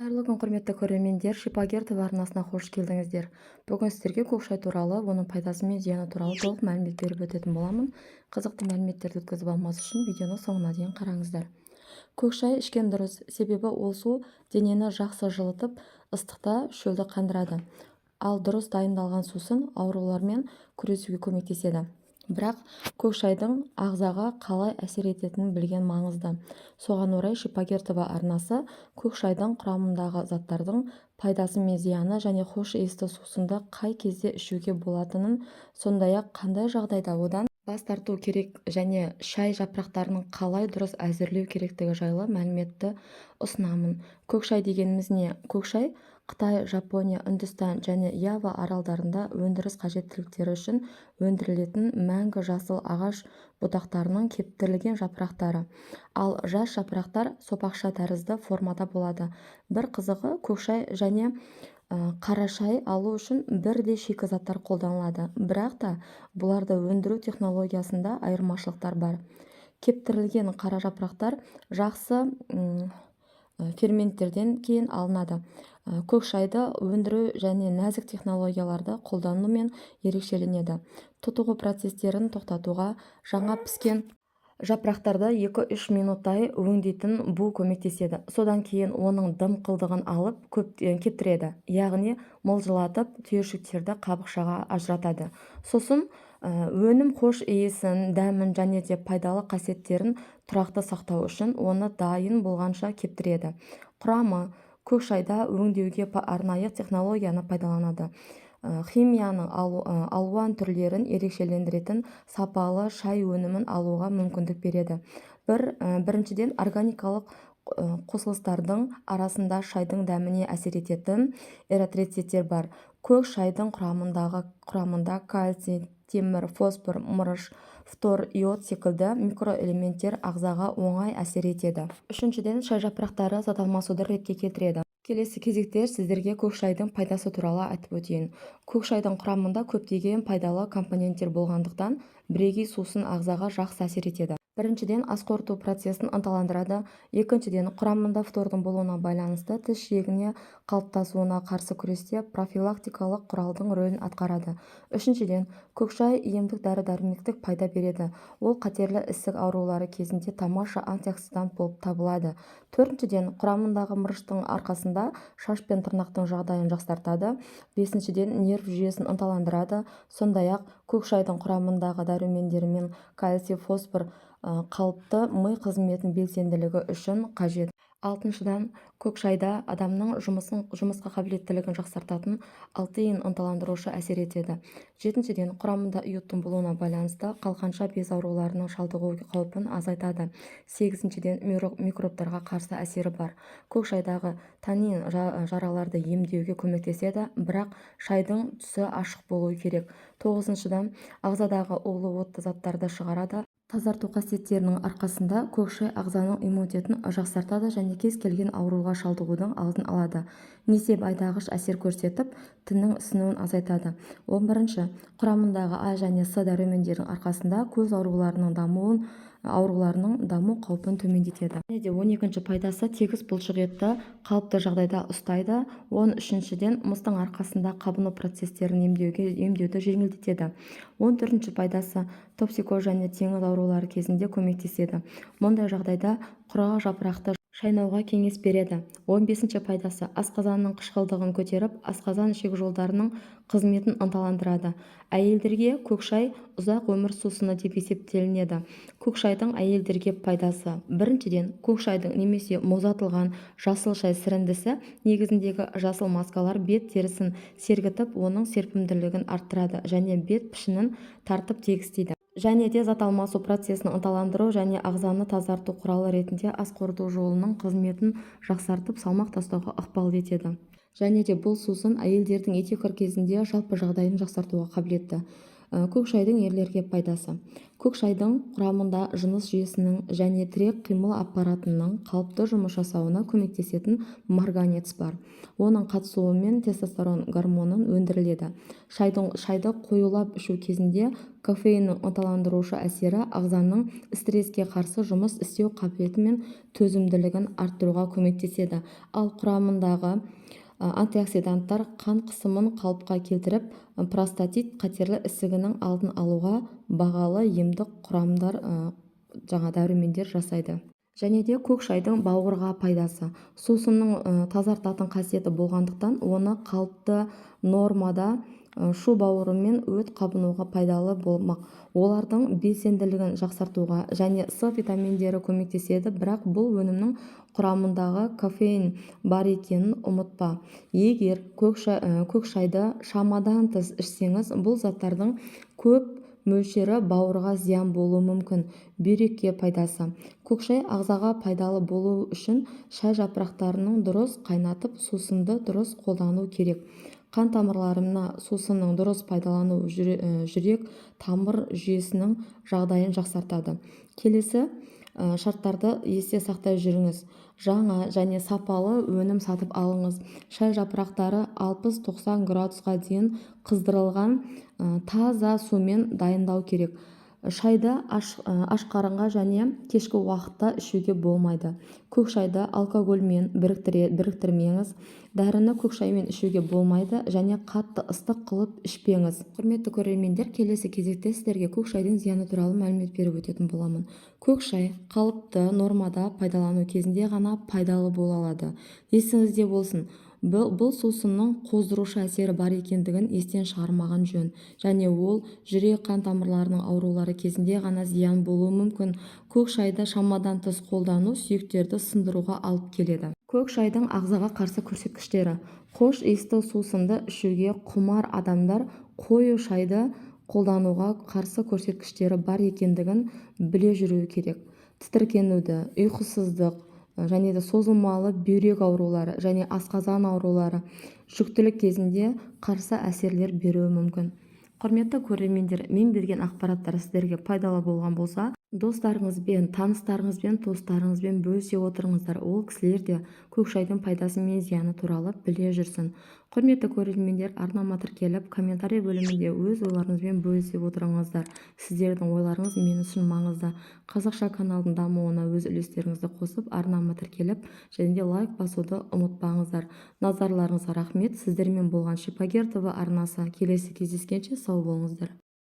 Қайырлы күн, құрметті көрермендер. Шипагер арнасына қош келдіңіздер. Бүгін сіздерге көк шай туралы, оның пайдасы мен зияны туралы толық мәлімет беріп өтетін боламын. Қызықты мәліметтерді өткізіп алмас үшін видеоны соңына дейін қараңыздар. Көк шай ішкен дұрыс, себебі ол су денені жақсы жылытып, ыстықта шөлді қандырады. Ал дұрыс дайындалған сусын аурулармен күресуге көмектеседі. Бірақ көк шайдың ағзаға қалай әсер ететінін білген маңызды. Соған орай Шипагер арнасы көк шайдың құрамындағы заттардың пайдасы мен зияны және хош иісті сусынды қай кезде ішуге болатынын, сондай-ақ қандай жағдайда одан бас тарту керек және шай жапырақтарының қалай дұрыс әзірлеу керектігі жайлы мәліметті ұсынамын. Көк шай дегеніміз не? Көк шай Қытай, Жапония, Үндістан және Ява аралдарында өндіріс қажеттіліктері үшін өндірілетін мәңгі жасыл ағаш бұтақтарының кептірілген жапырақтары. Ал жас жапырақтар сопақша тәрізді формада болады. Бір қызығы, көк шай және қара шай алу үшін бірдей шикізаттар қолданылады. Бірақ та бұларды өндіру технологиясында айырмашылықтар бар. Кептірілген қара жапырақтар жақсы ферменттерден кейін алынады. Көк шайды өндіру және нәзік технологияларды қолданумен ерекшеленеді. Тұтығу процестерін тоқтатуға жаңа піскен жапырақтарды 2-3 минуттай өңдейтін бу көмектеседі. Содан кейін оның дымқылдығын алып кептіреді, яғни мылжылатып түйіршіктерді қабықшаға ажыратады. Сосын өнім хош иісін, дәмін және де пайдалы қасиеттерін тұрақты сақтау үшін оны дайын болғанша кептіреді. Құрамы: көк шайда өңдеуге арнайы технологияны пайдаланады. Химияның алуан түрлерін ерекшелендіретін сапалы шай өнімін алуға мүмкіндік береді. Біріншіден, органикалық қосылыстардың арасында шайдың дәміне әсер ететін эритроциттер бар. Көк шайдың құрамында кальций, темір, фосфор, мырыш, фтор, иод секілді микроэлементтер ағзаға оңай әсер етеді. Үшіншіден, шай жапырақтары зат алмасуды ретке келтіреді. Келесі кезекте сіздерге көк шайдың пайдасы туралы айтып өтейін. Көк шайдың құрамында көптеген пайдалы компоненттер болғандықтан бірегей сусын ағзаға жақсы әсер етеді. Біріншіден, ас қорыту процесін ынталандырады. Екіншіден, құрамында фтордың болуына байланысты тіс жиегіне қалыптасуына қарсы күресте профилактикалық құралдың рөлін атқарады. Үшіншіден, көк шай емдік дәрі-дәрмектік пайда береді. Ол қатерлі ісік аурулары кезінде тамаша антиоксидант болып табылады. Төртіншіден, құрамындағы мырыштың арқасында шаш пен тырнақтың жағдайын жақсартады. Бесіншіден, нерв жүйесін ынталандырады. Сондай-ақ көк шайдың құрамындағы дәрумендермен кальций, фосфор қалыпты ми қызметін белсенділігі үшін қажет. Алтыншыдан, көк шайда адамның жұмысқа қабілеттілігін жақсартатын алтеин ынталандырушы әсер етеді. Жетіншіден, құрамында иодтың болуына байланысты қалқанша без ауруларының шалдығу қаупін азайтады. Сегізіншіден, микробтарға қарсы әсері бар. Көк шайдағы танин жараларды емдеуге көмектеседі, бірақ шайдың түсі ашық болуы керек. Тоғызыншыдан, ағзадағы улы отты заттарды шығарады. Тазарту қасиеттерінің арқасында көк шай ағзаның иммунитетін жақсартады және кез келген ауруға шалдығудың алдын алады. Несеп айдағыш әсер көрсетіп, тіннің ісінуін азайтады. 11. Құрамындағы А және С дәрумендерінің арқасында көз ауруларының даму қаупін төмендетеді. Және де 12. пайдасы тегіс бұлшық етті қалыпты жағдайда ұстайды. 13-ден, мыстың арқасында қабыну процестерін емдеуді жеңілдетеді. 14. пайдасы токсикоз және теңіз аурулары кезінде көмектеседі. Мұндай жағдайда құрғақ жапырақты шайнауға кеңес береді. 15. пайдасы асқазанның қышқылдығын көтеріп, асқазан ішек жолдарының қызметін ынталандырады. Әйелдерге көк шай ұзақ өмір сусыны деп есептелінеді. Көк шайдың әйелдерге пайдасы: біріншіден, көк шайдың немесе мұздатылған жасыл шай сіріндісі негізіндегі жасыл маскалар бет терісін сергітіп, оның серпімділігін арттырады және бет пішінін тартып тегістейді. Және де зат алмасу процесін ынталандыру және ағзаны тазарту құралы ретінде ас қорыту жолының қызметін жақсартып, салмақ тастауға ықпал етеді. Және де бұл сусын әйелдердің етеккір кезінде жалпы жағдайын жақсартуға қабілетті. Көк шайдың ерлерге пайдасы. Көк шайдың құрамында жыныс жүйесінің және тірек қимыл аппаратының қалыпты жұмыс жасауына көмектесетін марганец бар. Оның қатысуымен тестостерон гормонын өндіріледі. Шайды қоюлап ішу кезінде кофеиннің ынталандырушы әсері ағзаның стресске қарсы жұмыс істеу қабілеті мен төзімділігін арттыруға көмектеседі. Ал құрамындағы антиоксиданттар қан қысымын қалыпқа келтіріп, простатит қатерлі ісігінің алдын алуға бағалы емдік құрамдар дәрумендер жасайды. Және де көк шайдың бауырға пайдасы. Сусынның тазартатын қасиеті болғандықтан оны қалыпты нормада шу бауыры мен өт қабынуға пайдалы болмақ. Олардың белсенділігін жақсартуға және С витаминдері көмектеседі, бірақ бұл өнімнің құрамындағы кофеин бар екенін ұмытпа. Егер көк шайды шамадан тыс ішсеңіз, бұл заттардың көп мөлшері бауырға зиян болуы мүмкін. Бүйрекке пайдасы. Көк шай ағзаға пайдалы болу үшін шай жапырақтарының дұрыс қайнатып, сусынды дұрыс қолдану керек. Қан тамырларына сусынның дұрыс пайдалану жүрек тамыр жүйесінің жағдайын жақсартады. Келесі шарттарды есте сақтай жүріңіз. Жаңа және сапалы өнім сатып алыңыз. Шай жапырақтары 60-90 градусқа дейін қыздырылған таза сумен дайындау керек. Шайды аш қарынға және кешкі уақытта ішуге болмайды. Көк шайды алкогольмен біріктірмеңіз. Дәріні көк шаймен ішуге болмайды және қатты ыстық қылып ішпеңіз. Құрметті көрермендер, келесі кезекте сіздерге көк шайдың зияны туралы мәлімет беріп өтетін боламын. Көк шай қалыпты нормада пайдалану кезінде ғана пайдалы бола алады. Есіңізде болсын, бұл сусынның қоздырушы әсері бар екендігін естен шығармаған жөн, және ол жүрек қан тамырларының аурулары кезінде ғана зиян болуы мүмкін. Көк шайды шамадан тыс қолдану сүйектерді сындыруға алып келеді. Көк шайдың ағзаға қарсы көрсеткіштері. Хош иісті сусынды ішуге құмар адамдар қою шайды қолдануға қарсы көрсеткіштері бар екендігін біле жүруі керек. Тітіркенуді, ұйқысыздық және де созылмалы бүйрек аурулары және асқазан аурулары жүктілік кезінде қарсы әсерлер беруі мүмкін. Құрметті көрермендер, мен берген ақпараттар сіздерге пайдалы болған болса, достарыңызбен, таныстарыңызбен, туыстарыңызбен бөлісе отырыңыздар. Ол кісілер де көк шайдың пайдасы мен зияны туралы біле жүрсін. Құрметті көрермендер, арнама тіркеліп, комментарий бөлімінде өз ойларыңызбен бөлісе отырыңыздар. Сіздердің ойларыңыз мен үшін маңызды. Қазақша каналдың дамуына өз үлестеріңізді қосып, арнама тіркеліп, және де лайк басуды ұмытпаңыздар. Назарларыңызға рахмет. Сіздермен болған Шипагер ТВ арнасы. Келесі кездескенше сау болыңыздар.